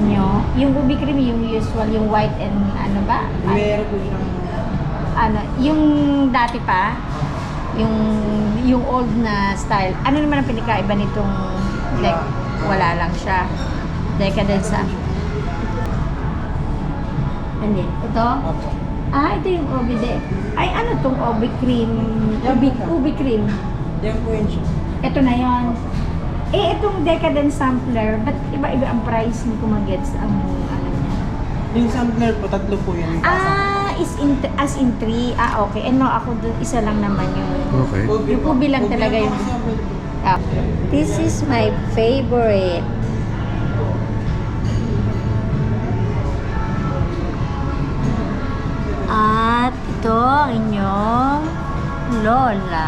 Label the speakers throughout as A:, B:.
A: nyo, yung ubi cream, yung usual, yung white and ano ba?
B: Meron po siyang...
A: Ano, yung dati pa, yung old na style. Ano naman ang pinakaiba nitong wala lang siya. Decadence sa. Ano yun? Ito?
B: Opo.
A: Ah, ito yung ubi de. Ay, ano tong ubi cream? Ubi cream.
B: Yan po yun siya.
A: Ito na yon. Eh, itong decadent sampler, ba't iba-iba ang price? Hindi ko mag-gets ang ano niya.
B: Yung sampler po, tatlo po yun.
A: Ah, as in 3. Ah, okay. And no, ako dun, isa lang naman yung...
C: Okay.
A: Yung ubi lang talaga yung... Ah, this is my favorite. At ito ang inyong lola.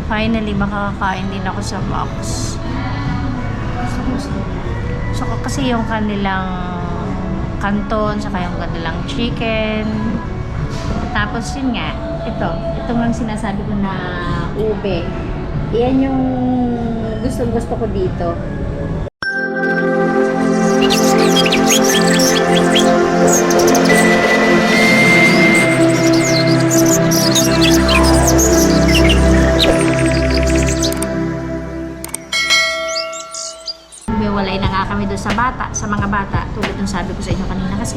A: Finally, makakakain din ako sa box. So, kasi yung kanilang canton, saka yung kanilang chicken. Tapos yun nga, ito lang sinasabi ko na ube. Yan yung gustong-gusto ko dito. Walay na nga kami doon sa mga bata, tulad ng sabi ko sa inyo kanina kasi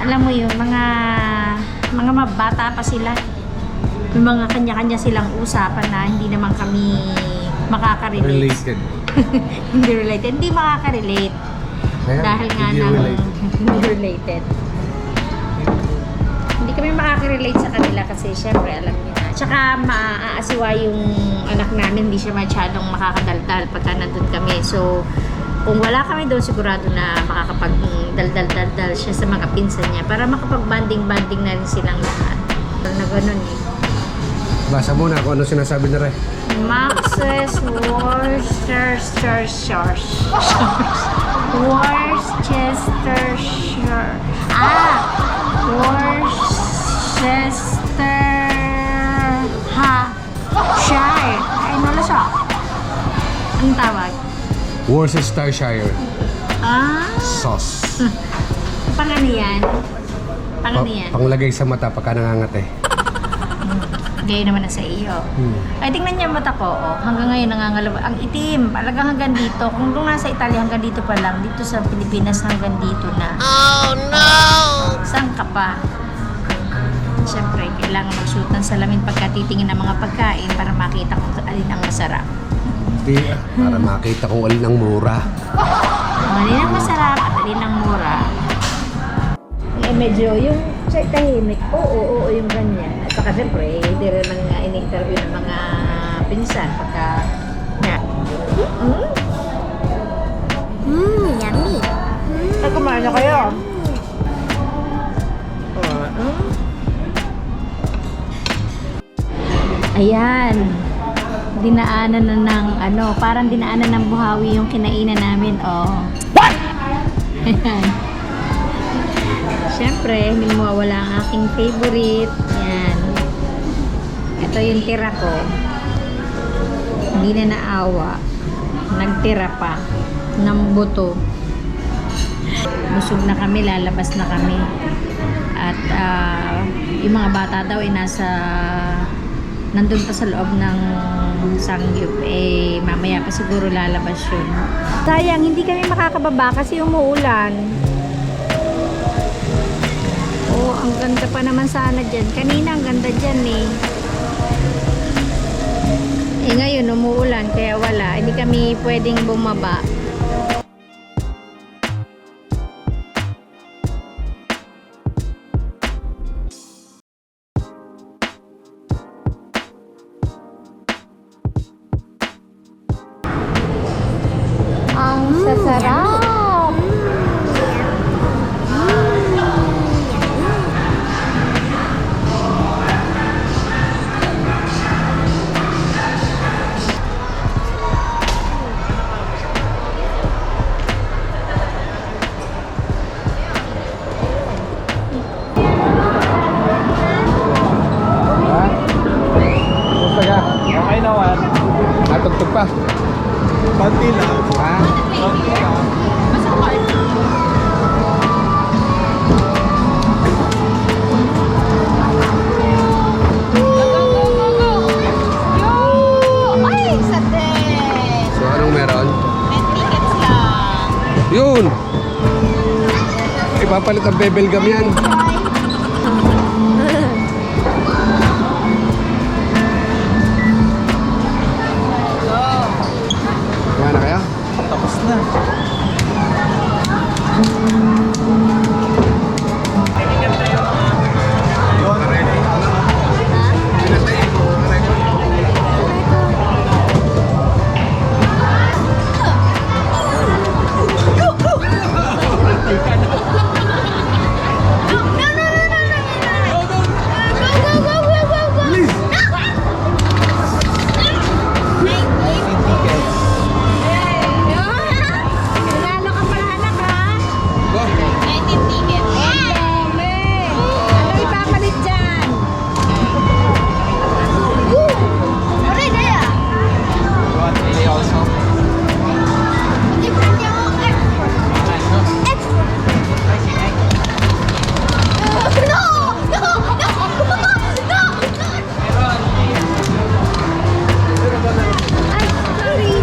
A: alam mo yun, mga bata pa sila, yung mga kanya-kanya silang usapan na hindi naman kami makaka-relate.
C: Related.
A: Hindi makaka-relate.
C: Kaya,
A: Dahil nga
C: hindi
A: ng
C: related.
A: hindi related. Hindi kami makaka-relate sa kanila kasi syempre alam niyo na. Tsaka maaasiwa yung anak namin, hindi siya masyadong makakadaldal pagka nandun kami. So, kung wala kami doon, sigurado na makakapag-daldal siya sa mga pinsan niya para makapag-banding-banding na rin silang lahat. Na ganun eh.
C: Basa muna kung ano sinasabi na rin.
A: Max's Worcestershire. Worcestershire. Worcestershire. Ay, ano siya? Ang tawag?
C: Worcestershire
A: Ah.
C: sauce.
A: Pang ano yan? Pang ano yan?
C: Panglagay sa mata pagka nangangate.
A: Gaya naman na sa iyo. Ay, tingnan niyo mata ko. Oh. Hanggang ngayon nangangalawa. Ang itim. Talagang hanggang dito. Kung doon nasa Italia hanggang dito pa lang. Dito sa Pilipinas hanggang dito na. Oh, no! Saan ka pa? Siyempre, kailangan magsuot ng salamin pagka titingin ng mga pagkain para makita kung alin ang masarap.
C: Para makita kung alin ang mura.
A: Alin ang masarap at alin ang mura. Eh, medyo yung sa tahimik, oo, yung ganyan. At saka siyempre, hindi rin mga ini-interview ng mga pinsan pagka na. Yummy. Ay, kumain na kayo. Ayan. Dinaanan na ng parang dinaanan ng buhawi yung kinainan namin, oh. What? Siyempre, hindi mawawala ang aking favorite. Yan. Ito yung tira ko. Hindi na naawa. Nagtira pa ng buto. Busog na kami, lalabas na kami. At yung mga bata daw ay nandun pa sa loob ng sangyup, mamaya pa siguro lalabas yun. Sayang, hindi kami makakababa kasi umuulan. Oh, ang ganda pa naman sana dyan. Kanina ang ganda dyan eh. Ngayon umuulan kaya wala. Hindi kami pwedeng bumaba. Ang sasarap.
C: Okay naman. Natugtog pa.
B: Panty lang.
C: Ha?
B: Panty lang.
C: ipapalit ang bebel gum yan. Kaya na kaya?
B: Tapos na.
A: Nanalo ka pala anak ha? 19 tickets. Ang dami. Ano ipapalit dyan? Aray, Daya.
B: You want really also?
A: Ay, sorry.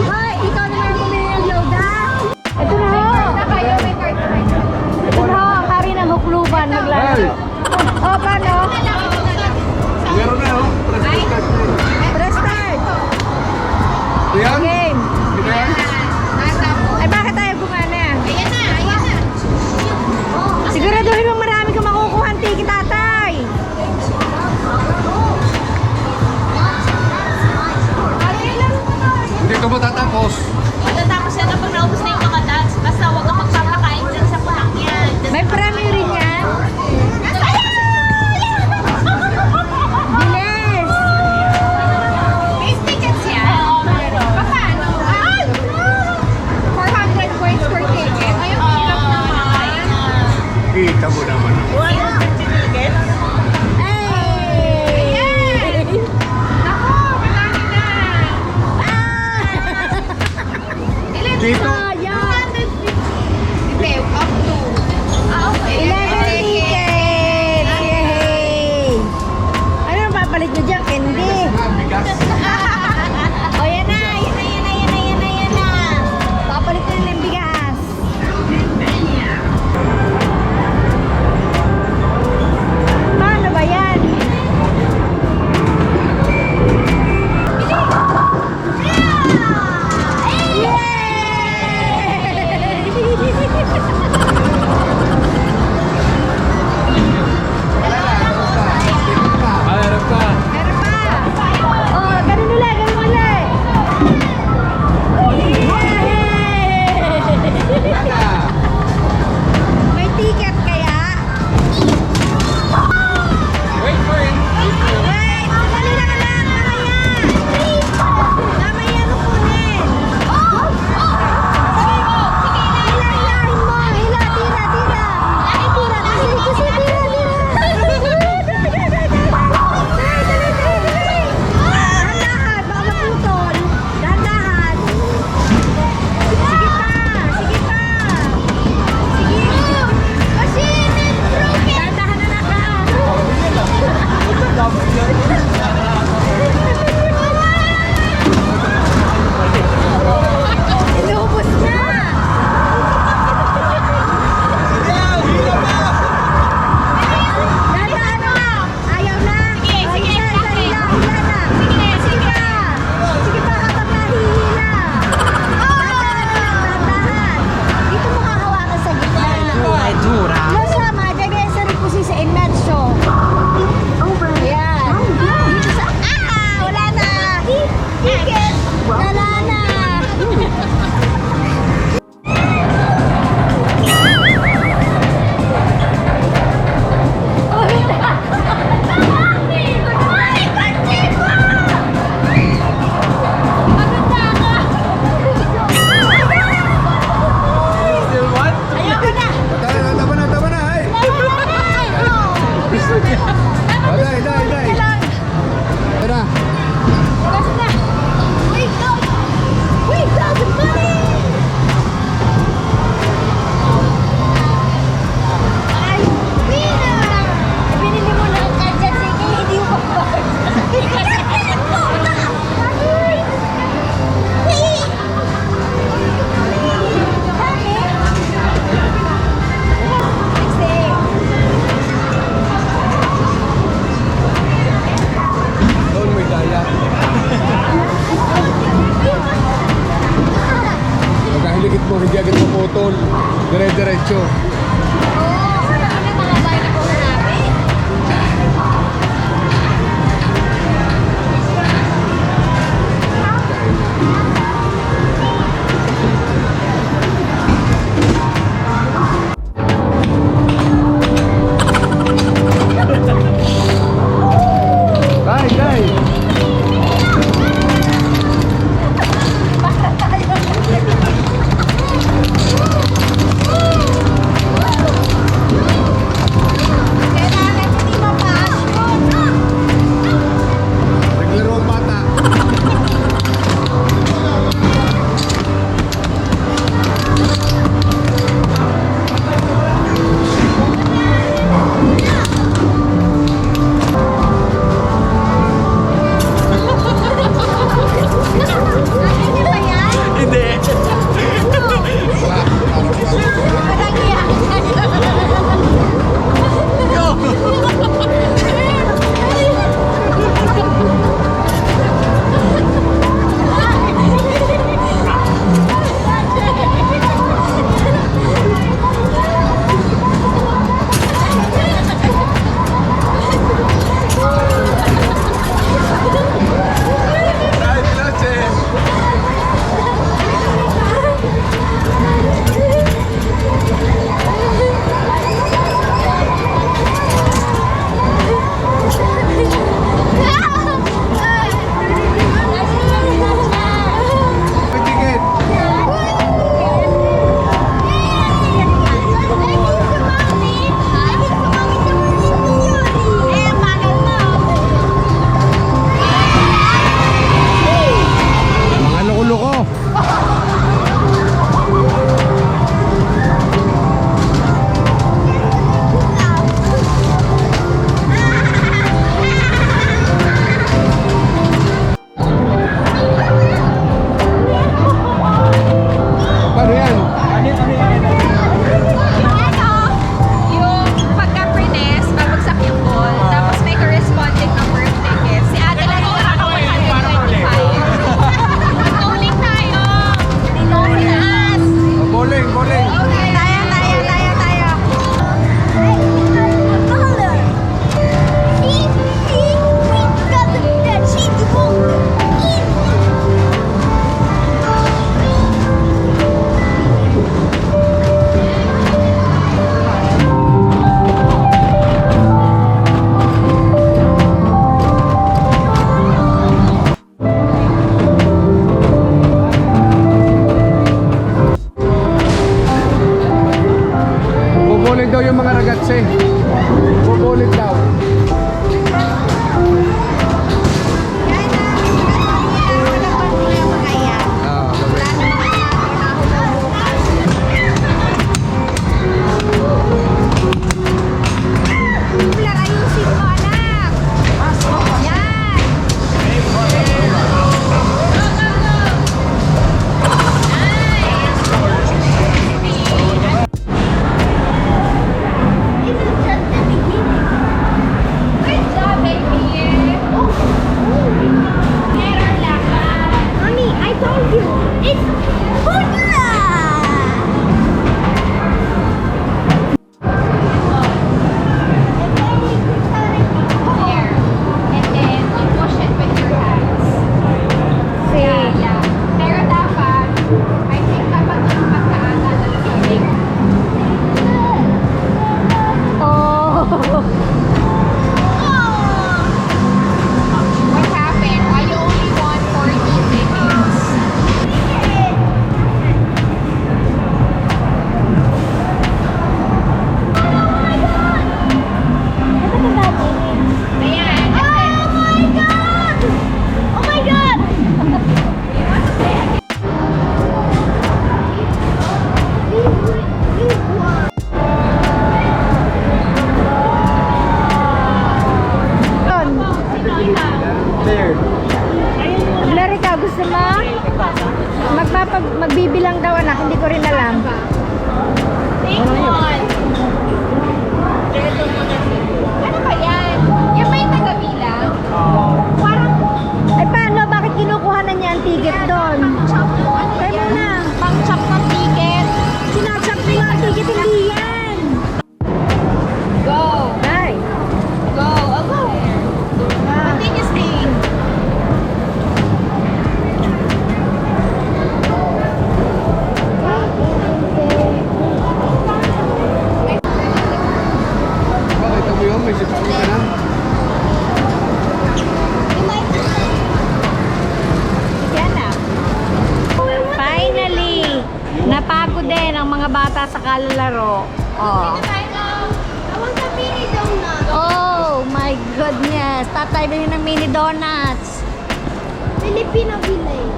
A: Ay, ikaw naman ang bumili ng Yoda. Ito na ho. Ito na ho, ang hari ng hukluban maglalaro. O, paano?
C: Meron na oh.
A: Press start.
C: Yan?
A: Game.
C: Yan?
A: Ay, bakit tayo gumana? Siguraduhin mo marami kang makukuha ang ticket, tatay.
C: Hindi ka matatapos.
D: Matatapos yan na pag naubos na yung mga dance. Basta huwag kang magpapakain dyan sa kulang yan.
A: May premyo rin yan. Bilis.
D: Base tickets yan. Oo, meron. Paano? 400 points per ticket. Ayun, hirap naman.
C: Kita mo naman.
A: Ay!
D: Ako, marami na. Ilan
C: Dito.
A: Sayang.
D: 250. Up to. Okay.
A: 11 tickets! Yay! Ano ang papalit nyo dyan? Candy.
C: Bigas.
A: O yan na, yan na. Papalit na ng bigas. Paano ba yan?
B: Meron pa.
A: Meron pa. Oh, ganun ulit.
C: mall. Dire-diretso. Dai, dai! Naglaro ang bata. Dai, veloce! Pagtigit! Mga loko-loko! Paano yan?
D: Yung pagka-pre-nest, babagsak yung ball, tapos may corresponding number of tickets. Si ate lang yung ako 125. Bowling tayo! Dito si Taas!
C: Bowling, bowling!
D: Okay, tayo.
C: Bowling daw yung mga ragazze. Bowling daw. Ah,
E: Mommy, I told you, it's Buddha!
D: There. And then, you push it with your hands. Yeah. Pero dapat, I think dapat yung magkaana ng tubig. What happened? Why you only want 40 tickets? Ayan.
E: Oh my God! Oh my God!
B: There.
A: Larry ka, gusto mo? Magbibilang daw anak, hindi ko rin alam.
D: Take one. Ano ba yan? Yan ba yung taga-bilang? Parang
A: Ay paano? Bakit kinukuha na niya ang ticket doon?
D: pang-chop ng ano
A: Kaya
D: yan?
A: muna.
D: Pang-chop ng ticket.
A: Sinabi saka lalaro. Oh.
E: I want the mini donut.
A: Oh my goodness. Tatay bilhin ng mini donuts.
E: Filipino village.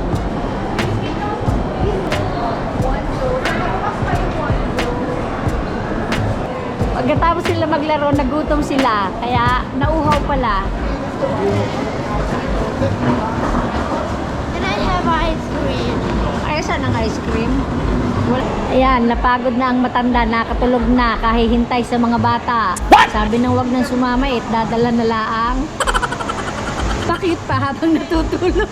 A: Pagkatapos sila maglaro, nagutom sila. Kaya nauhaw pala.
E: And I have ice cream.
A: Ay, saan ang ice cream? Ayan, napagod na ang matanda, nakatulog na, kahihintay sa mga bata. Sabi nang wag nang sumamait, dadala na laang. Bakit pa habang natutulog?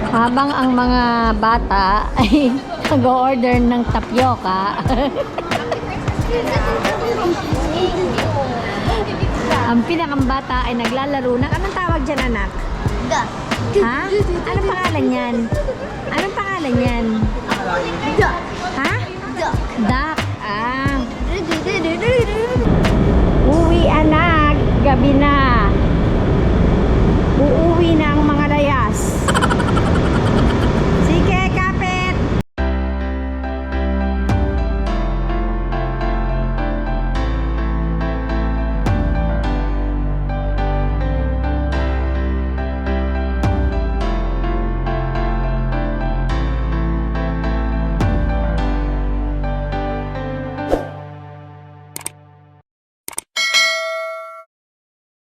A: Habang ang mga bata ay nag-order ng tapioca, ang pinakambata ay naglalaro ng, anong tawag dyan, anak?
E: Duck.
A: Ha? Anong pangalan yan? Anong pangalan yan?
E: Duck.
A: Ha?
E: Duck.
A: Duck. Ah. Uwi anak. Gabi na. Uuwi na ang